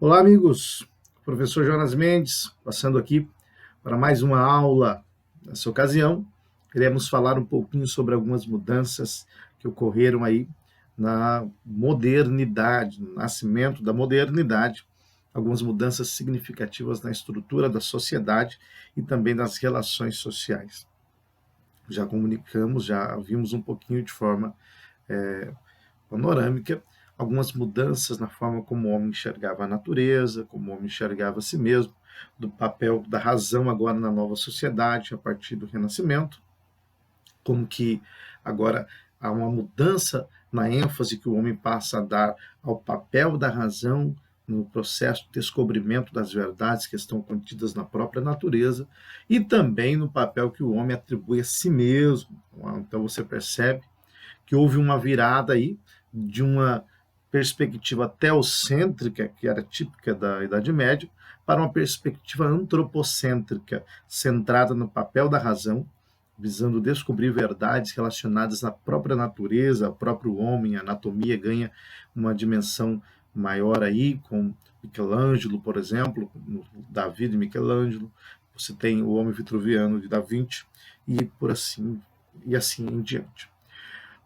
Olá, amigos. Professor Jonas Mendes, passando aqui para mais uma aula. Nessa ocasião, iremos falar um pouquinho sobre algumas mudanças que ocorreram aí na modernidade, no nascimento da modernidade, algumas mudanças significativas na estrutura da sociedade e também nas relações sociais. Já comunicamos, já vimos um pouquinho de forma panorâmica, algumas mudanças na forma como o homem enxergava a natureza, como o homem enxergava a si mesmo, do papel da razão agora na nova sociedade, a partir do Renascimento, como que agora há uma mudança na ênfase que o homem passa a dar ao papel da razão no processo de descobrimento das verdades que estão contidas na própria natureza e também no papel que o homem atribui a si mesmo. Então você percebe que houve uma virada aí de uma perspectiva teocêntrica, que era típica da Idade Média, para uma perspectiva antropocêntrica, centrada no papel da razão, visando descobrir verdades relacionadas à própria natureza, ao próprio homem. A anatomia ganha uma dimensão maior aí, com Michelangelo, por exemplo, Davi de Michelangelo, você tem o Homem Vitruviano de Da Vinci, e assim em diante.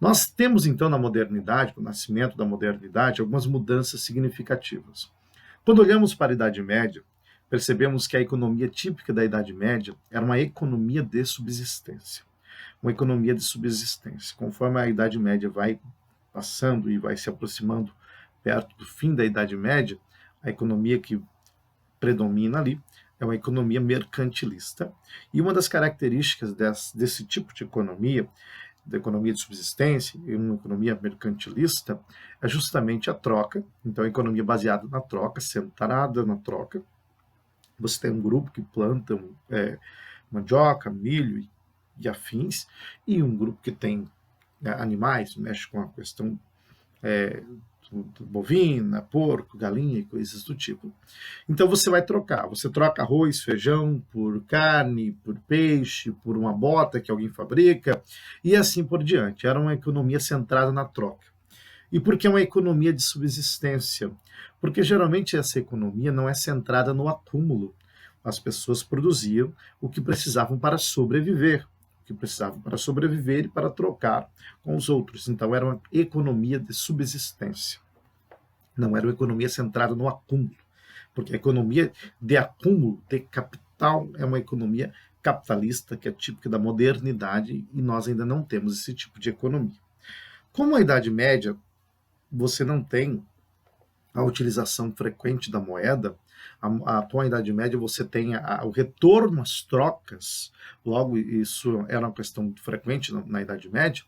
Nós temos, então, na modernidade, com o nascimento da modernidade, algumas mudanças significativas. Quando olhamos para a Idade Média, percebemos que a economia típica da Idade Média era uma economia de subsistência. Uma economia de subsistência. Conforme a Idade Média vai passando e vai se aproximando perto do fim da Idade Média, a economia que predomina ali é uma economia mercantilista. E uma das características desse tipo de economia, da economia de subsistência e uma economia mercantilista, é justamente a troca. Então, a economia baseada na troca, centrada na troca. Você tem um grupo que planta mandioca, milho e afins, e um grupo que tem animais, mexe com a questão bovina, porco, galinha e coisas do tipo. Então você vai trocar. Você troca arroz, feijão por carne, por peixe, por uma bota que alguém fabrica e assim por diante. Era uma economia centrada na troca. E por que é uma economia de subsistência? Porque geralmente essa economia não é centrada no acúmulo. As pessoas produziam o que precisavam para sobreviver, que precisavam para sobreviver e para trocar com os outros. Então, era uma economia de subsistência. Não era uma economia centrada no acúmulo, porque a economia de acúmulo, de capital, é uma economia capitalista que é típica da modernidade e nós ainda não temos esse tipo de economia. Como a Idade Média, você não tem a utilização frequente da moeda, com a Idade Média você tem o retorno às trocas, logo isso era uma questão frequente na Idade Média,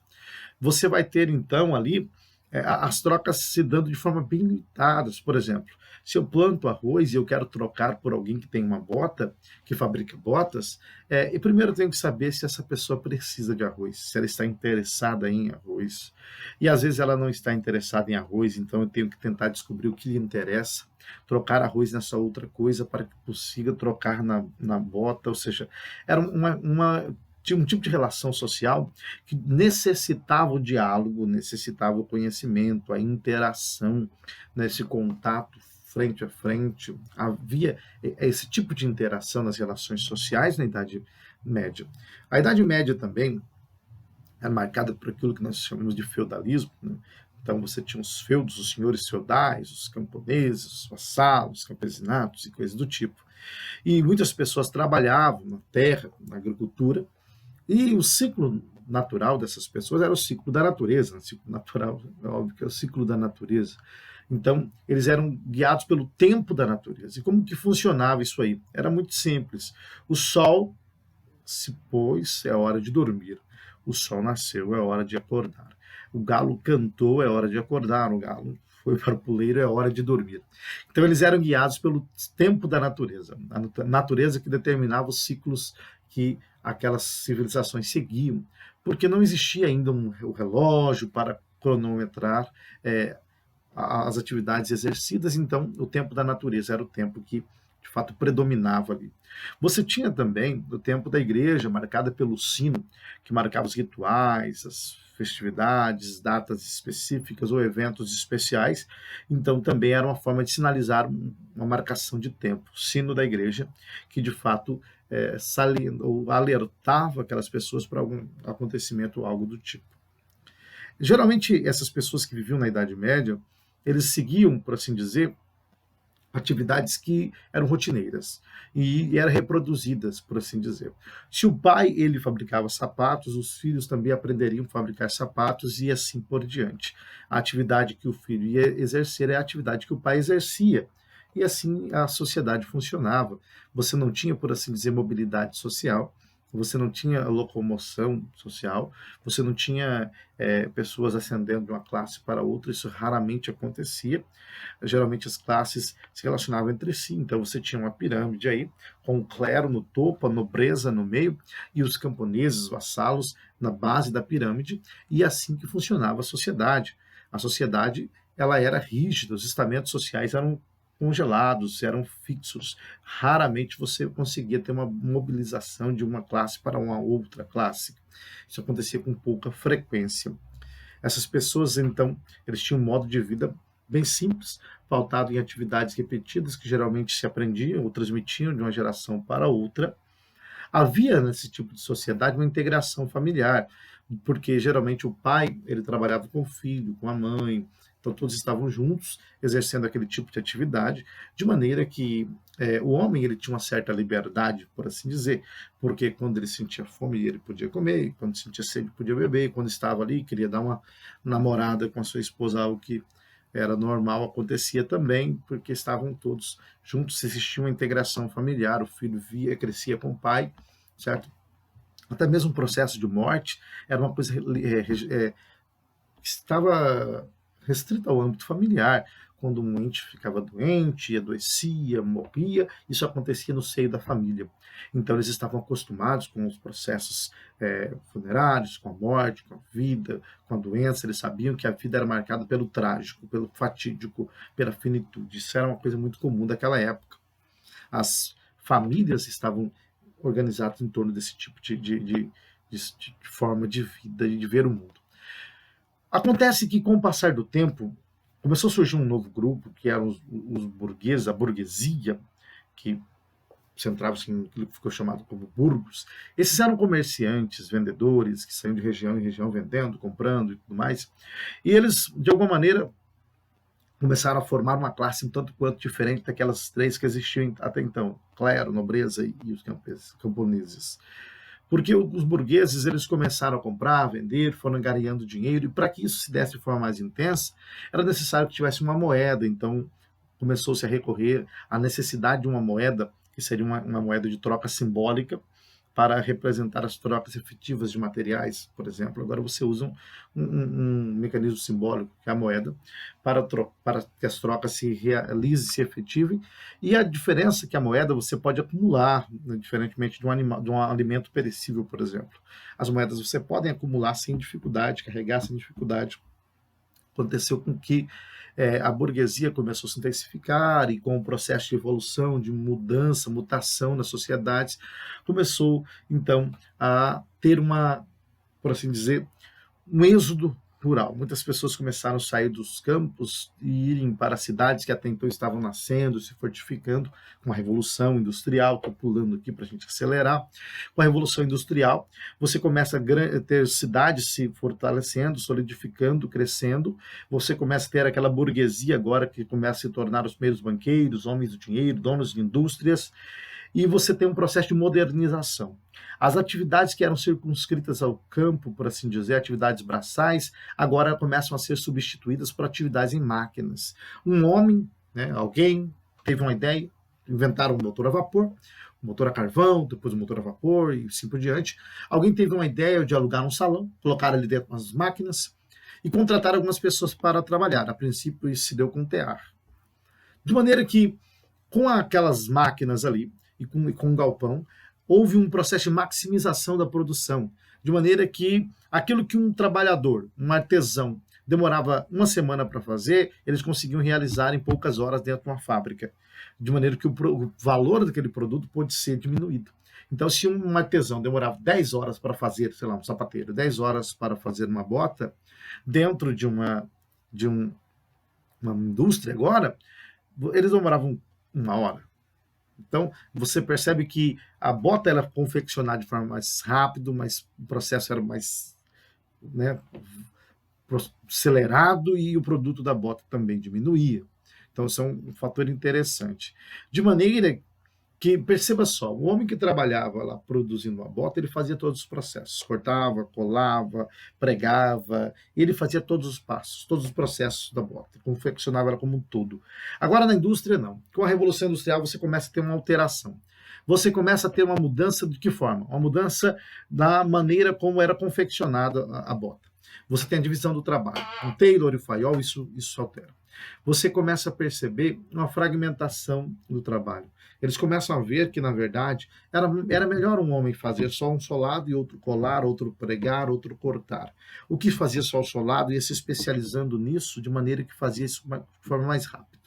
você vai ter então ali as trocas se dando de forma bem limitadas. Por exemplo, se eu planto arroz e eu quero trocar por alguém que tem uma bota, que fabrica botas, e primeiro eu tenho que saber se essa pessoa precisa de arroz, se ela está interessada em arroz. E às vezes ela não está interessada em arroz, então eu tenho que tentar descobrir o que lhe interessa, trocar arroz nessa outra coisa para que consiga trocar na bota, ou seja, era tinha um tipo de relação social que necessitava o diálogo, necessitava o conhecimento, a interação, esse contato frente a frente. Havia esse tipo de interação nas relações sociais na Idade Média. A Idade Média também é marcada por aquilo que nós chamamos de feudalismo, né? Então você tinha os feudos, os senhores feudais, os camponeses, os vassalos, os campesinatos e coisas do tipo. E muitas pessoas trabalhavam na terra, na agricultura, e o ciclo natural dessas pessoas era o ciclo da natureza. O ciclo natural, é óbvio que é o ciclo da natureza. Então, eles eram guiados pelo tempo da natureza. E como que funcionava isso aí? Era muito simples. O sol se pôs, é hora de dormir. O sol nasceu, é hora de acordar. O galo cantou, é hora de acordar. O galo foi para o puleiro, é hora de dormir. Então, eles eram guiados pelo tempo da natureza. A natureza que determinava os ciclos que aquelas civilizações seguiam, porque não existia ainda o relógio para cronometrar as atividades exercidas, então o tempo da natureza era o tempo que, de fato, predominava ali. Você tinha também o tempo da igreja, marcada pelo sino, que marcava os rituais, as festividades, datas específicas ou eventos especiais. Então, também era uma forma de sinalizar uma marcação de tempo. O sino da igreja, que de fato ou alertava aquelas pessoas para algum acontecimento ou algo do tipo. Geralmente, essas pessoas que viviam na Idade Média, eles seguiam, por assim dizer, atividades que eram rotineiras e eram reproduzidas, por assim dizer. Se o pai ele fabricava sapatos, os filhos também aprenderiam a fabricar sapatos e assim por diante. A atividade que o filho ia exercer é a atividade que o pai exercia. E assim a sociedade funcionava. Você não tinha, por assim dizer, mobilidade social, você não tinha locomoção social, você não tinha pessoas ascendendo de uma classe para outra, isso raramente acontecia. Geralmente as classes se relacionavam entre si, então você tinha uma pirâmide aí, com o clero no topo, a nobreza no meio, e os camponeses, vassalos, na base da pirâmide, e assim que funcionava a sociedade. A sociedade, ela era rígida, os estamentos sociais eram congelados, eram fixos. Raramente você conseguia ter uma mobilização de uma classe para uma outra classe. Isso acontecia com pouca frequência. Essas pessoas, então, eles tinham um modo de vida bem simples, pautado em atividades repetidas que geralmente se aprendiam ou transmitiam de uma geração para outra. Havia nesse tipo de sociedade uma integração familiar, porque geralmente o pai ele trabalhava com o filho, com a mãe, então todos estavam juntos exercendo aquele tipo de atividade, de maneira que o homem ele tinha uma certa liberdade, por assim dizer, porque quando ele sentia fome ele podia comer, quando sentia sede podia beber, quando estava ali queria dar uma namorada com a sua esposa, algo que era normal, acontecia também, porque estavam todos juntos, existia uma integração familiar, o filho via, crescia com o pai, certo? Até mesmo o processo de morte era uma coisa que estava restrita ao âmbito familiar. Quando um ente ficava doente, adoecia, morria, isso acontecia no seio da família. Então eles estavam acostumados com os processos funerários, com a morte, com a vida, com a doença. Eles sabiam que a vida era marcada pelo trágico, pelo fatídico, pela finitude. Isso era uma coisa muito comum daquela época. As famílias estavam organizadas em torno desse tipo de forma de vida e de ver o mundo. Acontece que, com o passar do tempo, começou a surgir um novo grupo, que eram os burgueses, a burguesia, que centrava-se naquilo que ficou chamado como burgos. Esses eram comerciantes, vendedores, que saíam de região em região vendendo, comprando e tudo mais. E eles, de alguma maneira, começaram a formar uma classe um tanto quanto diferente daquelas três que existiam até então, clero, nobreza e os camponeses. Porque os burgueses eles começaram a comprar, a vender, foram angariando dinheiro, e para que isso se desse de forma mais intensa, era necessário que tivesse uma moeda, então começou-se a recorrer à necessidade de uma moeda, que seria uma moeda de troca simbólica, para representar as trocas efetivas de materiais, por exemplo. Agora você usa um mecanismo simbólico, que é a moeda, para que as trocas se realizem, se efetivem. E a diferença é que a moeda você pode acumular, né, diferentemente de um alimento perecível, por exemplo. As moedas você pode acumular sem dificuldade, carregar sem dificuldade. Aconteceu com que a burguesia começou a se intensificar e com o processo de evolução, de mudança, mutação nas sociedades, começou, então, a ter por assim dizer, um êxodo rural. Muitas pessoas começaram a sair dos campos e irem para cidades que até então estavam nascendo, se fortificando com a Revolução Industrial. Estou pulando aqui para a gente acelerar. Com a Revolução Industrial, você começa a ter cidades se fortalecendo, solidificando, crescendo. Você começa a ter aquela burguesia agora que começa a se tornar os primeiros banqueiros, homens do dinheiro, donos de indústrias, e você tem um processo de modernização. As atividades que eram circunscritas ao campo, por assim dizer, atividades braçais, agora começam a ser substituídas por atividades em máquinas. Um homem, né, alguém, teve uma ideia, inventaram um motor a vapor, um motor a carvão, depois um motor a vapor e assim por diante. Alguém teve uma ideia de alugar um salão, colocar ali dentro umas máquinas e contratar algumas pessoas para trabalhar. A princípio, isso se deu com o tear. De maneira que, com aquelas máquinas ali, e com o galpão, houve um processo de maximização da produção, de maneira que aquilo que um trabalhador, um artesão, demorava uma semana para fazer, eles conseguiam realizar em poucas horas dentro de uma fábrica, de maneira que o valor daquele produto pôde ser diminuído. Então, se um artesão demorava 10 horas para fazer, sei lá, um sapateiro, 10 horas para fazer uma bota, dentro de uma indústria agora, eles demoravam 1 hora. Então, você percebe que a bota era confeccionada de forma mais rápida, mas o processo era mais, né, acelerado e o produto da bota também diminuía. Então, isso é um fator interessante. De maneira que, perceba só, o homem que trabalhava lá produzindo a bota, ele fazia todos os processos, cortava, colava, pregava, ele fazia todos os passos, todos os processos da bota, confeccionava ela como um todo. Agora, na indústria, não. Com a Revolução Industrial, você começa a ter uma alteração. Você começa a ter uma mudança de que forma? Uma mudança da maneira como era confeccionada a bota. Você tem a divisão do trabalho. Com Taylor e Fayol, isso altera. Você começa a perceber uma fragmentação do trabalho. Eles começam a ver que, na verdade, era melhor um homem fazer só um solado e outro colar, outro pregar, outro cortar. O que fazia só o solado ia se especializando nisso de maneira que fazia isso de forma mais rápida.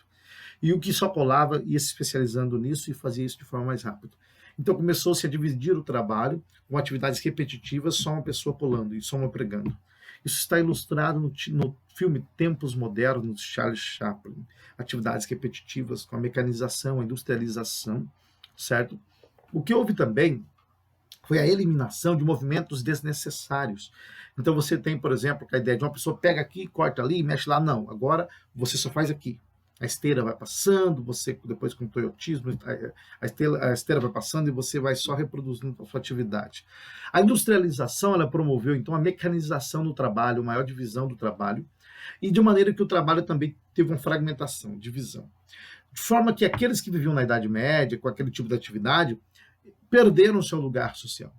E o que só colava ia se especializando nisso e fazia isso de forma mais rápida. Então começou-se a dividir o trabalho com atividades repetitivas, só uma pessoa colando e só uma pregando. Isso está ilustrado no filme Tempos Modernos, de Charles Chaplin. Atividades repetitivas com a mecanização, a industrialização, certo? O que houve também foi a eliminação de movimentos desnecessários. Então você tem, por exemplo, a ideia de uma pessoa pega aqui, corta ali, mexe lá. Não, agora você só faz aqui. A esteira vai passando, você depois com o toyotismo, a esteira vai passando e você vai só reproduzindo a sua atividade. A industrialização, ela promoveu então a mecanização do trabalho, maior divisão do trabalho, e de maneira que o trabalho também teve uma fragmentação, divisão. De forma que aqueles que viviam na Idade Média, com aquele tipo de atividade, perderam seu lugar social.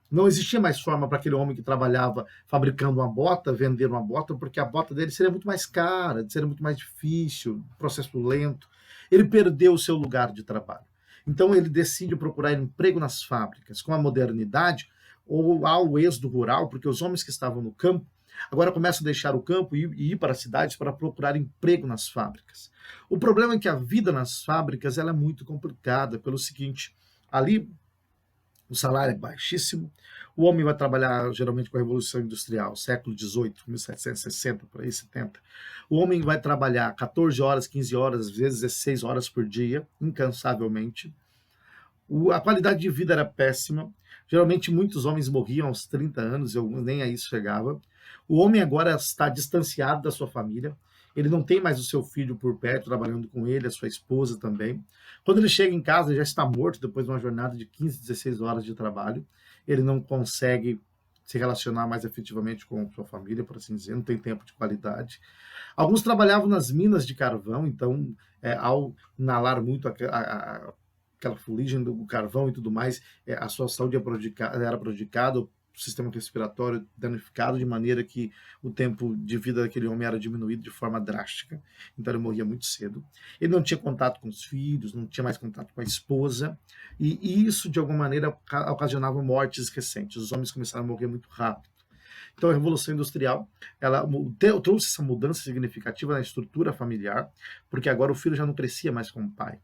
Não existia mais forma para aquele homem que trabalhava fabricando uma bota, vender uma bota, porque a bota dele seria muito mais cara, seria muito mais difícil, processo lento. Ele perdeu o seu lugar de trabalho. Então ele decide procurar emprego nas fábricas. Com a modernidade, ou ao êxodo rural, porque os homens que estavam no campo agora começam a deixar o campo e ir para as cidades para procurar emprego nas fábricas. O problema é que a vida nas fábricas ela é muito complicada, pelo seguinte, ali o salário é baixíssimo, o homem vai trabalhar geralmente com a Revolução Industrial, século XVIII, 1760, por aí, 70. O homem vai trabalhar 14 horas, 15 horas, às vezes 16 horas por dia, incansavelmente. A qualidade de vida era péssima, geralmente muitos homens morriam aos 30 anos, e alguns nem a isso chegava. O homem agora está distanciado da sua família, ele não tem mais o seu filho por perto, trabalhando com ele, a sua esposa também. Quando ele chega em casa, ele já está morto depois de uma jornada de 15, 16 horas de trabalho. Ele não consegue se relacionar mais efetivamente com sua família, por assim dizer, não tem tempo de qualidade. Alguns trabalhavam nas minas de carvão, então, ao inalar muito aquela fuligem do carvão e tudo mais, a sua saúde era prejudicada, o sistema respiratório danificado, de maneira que o tempo de vida daquele homem era diminuído de forma drástica, então ele morria muito cedo. Ele não tinha contato com os filhos, não tinha mais contato com a esposa, e isso, de alguma maneira, ocasionava mortes recentes. Os homens começaram a morrer muito rápido. Então, a Revolução Industrial, ela trouxe essa mudança significativa na estrutura familiar, porque agora o filho já não crescia mais com o pai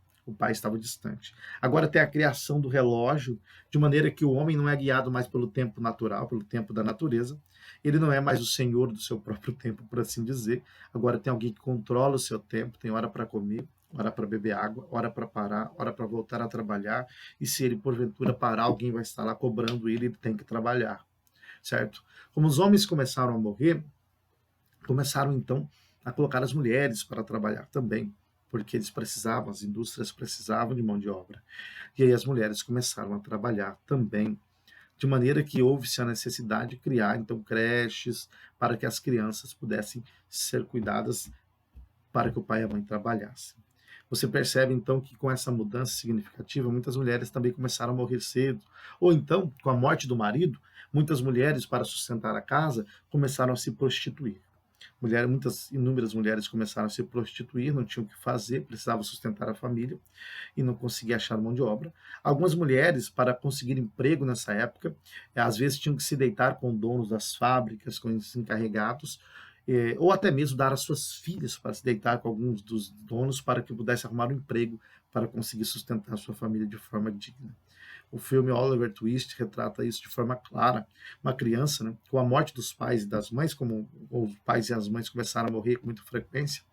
estava distante. Agora tem a criação do relógio, de maneira que o homem não é guiado mais pelo tempo natural, pelo tempo da natureza. Ele não é mais o senhor do seu próprio tempo, por assim dizer. Agora tem alguém que controla o seu tempo, tem hora para comer, hora para beber água, hora para parar, hora para voltar a trabalhar. E se ele, porventura, parar, alguém vai estar lá cobrando ele tem que trabalhar. Certo? Como os homens começaram a morrer, começaram então a colocar as mulheres para trabalhar também, porque eles precisavam, as indústrias precisavam de mão de obra. E aí as mulheres começaram a trabalhar também, de maneira que houve-se a necessidade de criar, então, creches para que as crianças pudessem ser cuidadas para que o pai e a mãe trabalhassem. Você percebe, então, que com essa mudança significativa, muitas mulheres também começaram a morrer cedo. Ou então, com a morte do marido, muitas mulheres, para sustentar a casa, começaram a se prostituir. Inúmeras mulheres começaram a se prostituir, não tinham o que fazer, precisavam sustentar a família e não conseguiam achar mão de obra. Algumas mulheres, para conseguir emprego nessa época, às vezes tinham que se deitar com donos das fábricas, com os encarregados, ou até mesmo dar as suas filhas para se deitar com alguns dos donos para que pudesse arrumar um emprego para conseguir sustentar a sua família de forma digna. O filme Oliver Twist retrata isso de forma clara. Uma criança, né, com a morte dos pais e das mães, como os pais e as mães começaram a morrer com muita frequência,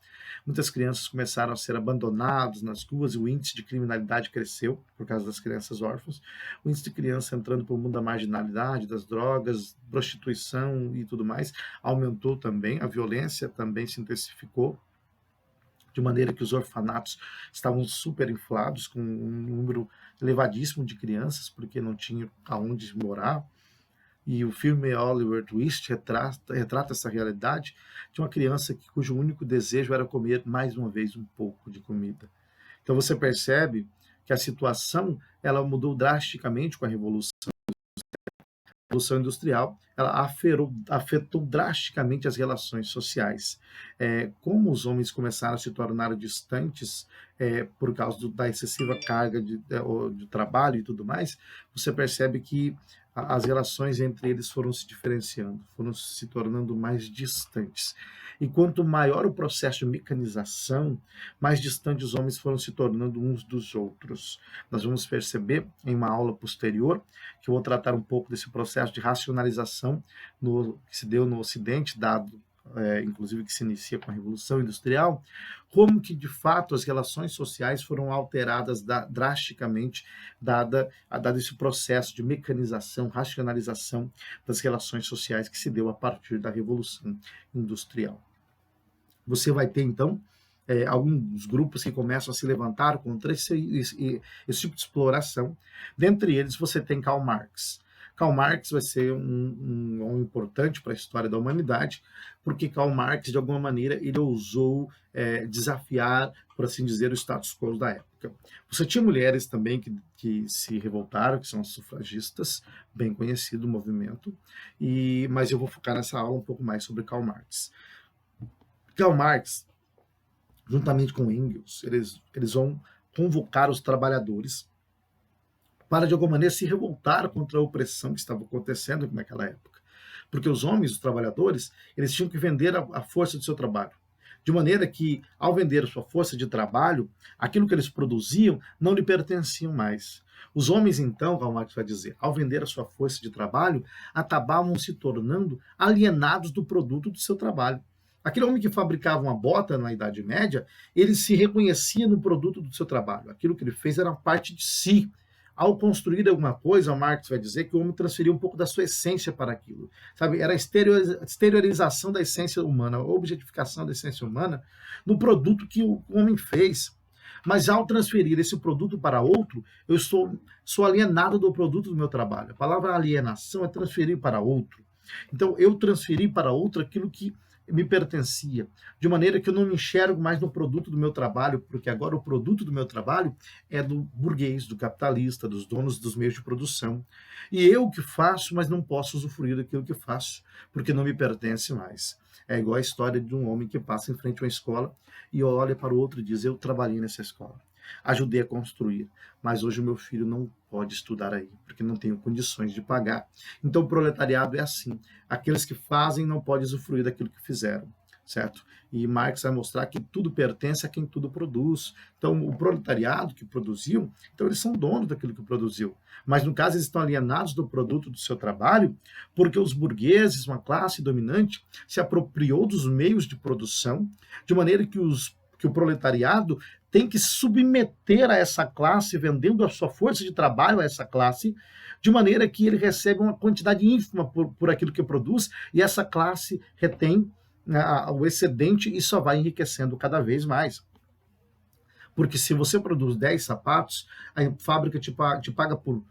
muitas crianças começaram a ser abandonados nas ruas e o índice de criminalidade cresceu por causa das crianças órfãs. O índice de criança entrando para o mundo da marginalidade, das drogas, prostituição e tudo mais aumentou também. A violência também se intensificou, de maneira que os orfanatos estavam super inflados, com um número elevadíssimo de crianças, porque não tinham aonde morar. E o filme Oliver Twist retrata essa realidade de uma criança cujo único desejo era comer mais uma vez um pouco de comida. Então você percebe que a situação ela mudou drasticamente com a Revolução Industrial, ela afetou drasticamente as relações sociais. Como os homens começaram a se tornar distantes por causa da excessiva carga de trabalho e tudo mais, você percebe que as relações entre eles foram se diferenciando, foram se tornando mais distantes. E quanto maior o processo de mecanização, mais distantes os homens foram se tornando uns dos outros. Nós vamos perceber em uma aula posterior, que eu vou tratar um pouco desse processo de racionalização que se deu no Ocidente, dado inclusive que se inicia com a Revolução Industrial, como que de fato as relações sociais foram alteradas drasticamente, dado esse processo de mecanização, racionalização das relações sociais que se deu a partir da Revolução Industrial. Você vai ter, então, alguns grupos que começam a se levantar contra esse tipo de exploração. Dentre eles, você tem Karl Marx. Karl Marx vai ser um homem importante para a história da humanidade, porque Karl Marx, de alguma maneira, ele ousou desafiar, por assim dizer, o status quo da época. Você tinha mulheres também que se revoltaram, que são as sufragistas, bem conhecido o movimento, mas eu vou focar nessa aula um pouco mais sobre Karl Marx. Karl Marx, juntamente com Engels, eles vão convocar os trabalhadores para, de alguma maneira, se revoltar contra a opressão que estava acontecendo naquela época. Porque os homens, os trabalhadores, eles tinham que vender a força do seu trabalho. De maneira que, ao vender a sua força de trabalho, aquilo que eles produziam não lhe pertenciam mais. Os homens, então, Karl Marx vai dizer, ao vender a sua força de trabalho, acabavam se tornando alienados do produto do seu trabalho. Aquele homem que fabricava uma bota na Idade Média, ele se reconhecia no produto do seu trabalho. Aquilo que ele fez era parte de si. Ao construir alguma coisa, Marx vai dizer que o homem transferia um pouco da sua essência para aquilo. Sabe? Era a exteriorização da essência humana, a objetificação da essência humana no produto que o homem fez. Mas ao transferir esse produto para outro, eu sou alienado do produto do meu trabalho. A palavra alienação é transferir para outro. Então, eu transferi para outro aquilo que me pertencia, de maneira que eu não me enxergo mais no produto do meu trabalho, porque agora o produto do meu trabalho é do burguês, do capitalista, dos donos dos meios de produção. E eu que faço, mas não posso usufruir daquilo que faço, porque não me pertence mais. É igual a história de um homem que passa em frente a uma escola e olha para o outro e diz, eu trabalhei nessa escola, ajudei a construir, mas hoje o meu filho não pode estudar aí, porque não tenho condições de pagar. Então o proletariado é assim, aqueles que fazem não podem usufruir daquilo que fizeram, certo? E Marx vai mostrar que tudo pertence a quem tudo produz. Então o proletariado que produziu, então eles são donos daquilo que produziu, mas no caso eles estão alienados do produto do seu trabalho, porque os burgueses, uma classe dominante, se apropriou dos meios de produção, de maneira que o proletariado tem que submeter a essa classe, vendendo a sua força de trabalho a essa classe, de maneira que ele recebe uma quantidade ínfima por aquilo que produz, e essa classe retém o excedente e só vai enriquecendo cada vez mais. Porque se você produz 10 sapatos, a fábrica te paga por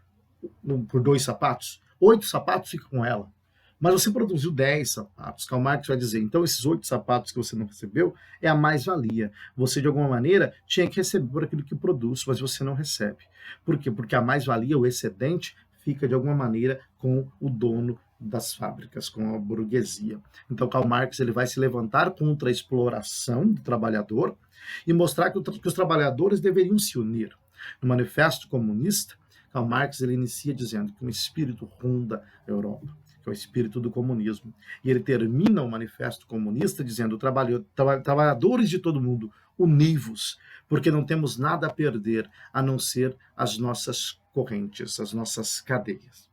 2 sapatos, 8 sapatos fica com ela. Mas você produziu 10 sapatos. Karl Marx vai dizer, então esses 8 sapatos que você não recebeu é a mais-valia. Você, de alguma maneira, tinha que receber por aquilo que produz, mas você não recebe. Por quê? Porque a mais-valia, o excedente, fica, de alguma maneira, com o dono das fábricas, com a burguesia. Então, Karl Marx ele vai se levantar contra a exploração do trabalhador e mostrar que os trabalhadores deveriam se unir. No Manifesto Comunista, Karl Marx ele inicia dizendo que um espírito ronda a Europa, que é o espírito do comunismo. E ele termina o Manifesto Comunista dizendo, trabalhadores de todo mundo, univos, porque não temos nada a perder, a não ser as nossas correntes, as nossas cadeias.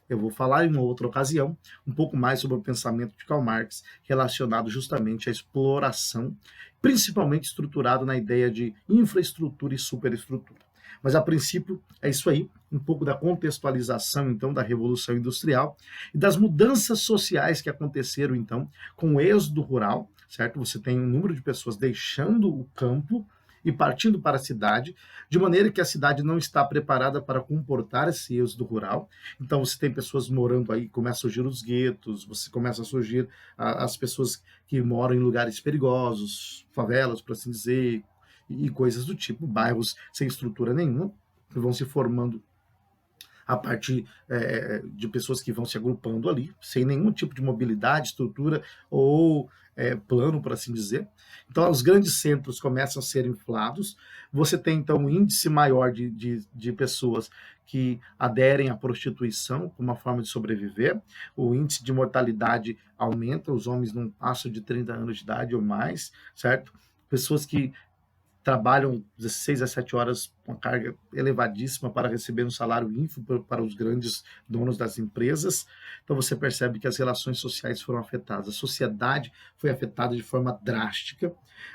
Eu vou falar em uma outra ocasião um pouco mais sobre o pensamento de Karl Marx relacionado justamente à exploração, principalmente estruturado na ideia de infraestrutura e superestrutura. Mas a princípio é isso aí, um pouco da contextualização então da Revolução Industrial e das mudanças sociais que aconteceram então com o êxodo rural, certo? Você tem um número de pessoas deixando o campo e partindo para a cidade, de maneira que a cidade não está preparada para comportar esse êxodo rural. Então você tem pessoas morando aí, começa a surgir os guetos, você começa a surgir as pessoas que moram em lugares perigosos, favelas, por assim dizer, e coisas do tipo, bairros sem estrutura nenhuma, que vão se formando a partir de pessoas que vão se agrupando ali, sem nenhum tipo de mobilidade, estrutura ou plano, por assim dizer. Então, os grandes centros começam a ser inflados. Você tem, então, um índice maior de pessoas que aderem à prostituição como uma forma de sobreviver. O índice de mortalidade aumenta, os homens não passam de 30 anos de idade ou mais, certo? Pessoas que trabalham 16 a 7 horas, uma carga elevadíssima para receber um salário ínfimo para os grandes donos das empresas. Então você percebe que as relações sociais foram afetadas, a sociedade foi afetada de forma drástica.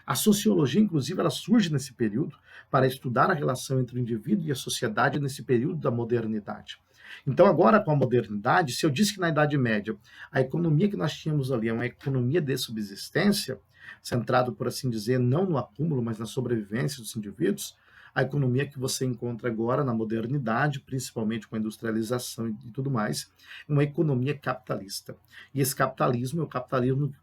A sociologia, inclusive, ela surge nesse período para estudar a relação entre o indivíduo e a sociedade nesse período da modernidade. Então, agora com a modernidade, se eu disse que na Idade Média a economia que nós tínhamos ali é uma economia de subsistência, centrado, por assim dizer, não no acúmulo, mas na sobrevivência dos indivíduos, a economia que você encontra agora na modernidade, principalmente com a industrialização e tudo mais, é uma economia capitalista. E esse capitalismo é o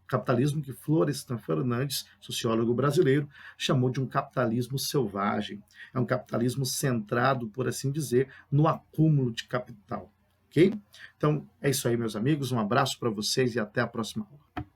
capitalismo que Florestan Fernandes, sociólogo brasileiro, chamou de um capitalismo selvagem. É um capitalismo centrado, por assim dizer, no acúmulo de capital. Ok? Então, é isso aí, meus amigos. Um abraço para vocês e até a próxima aula.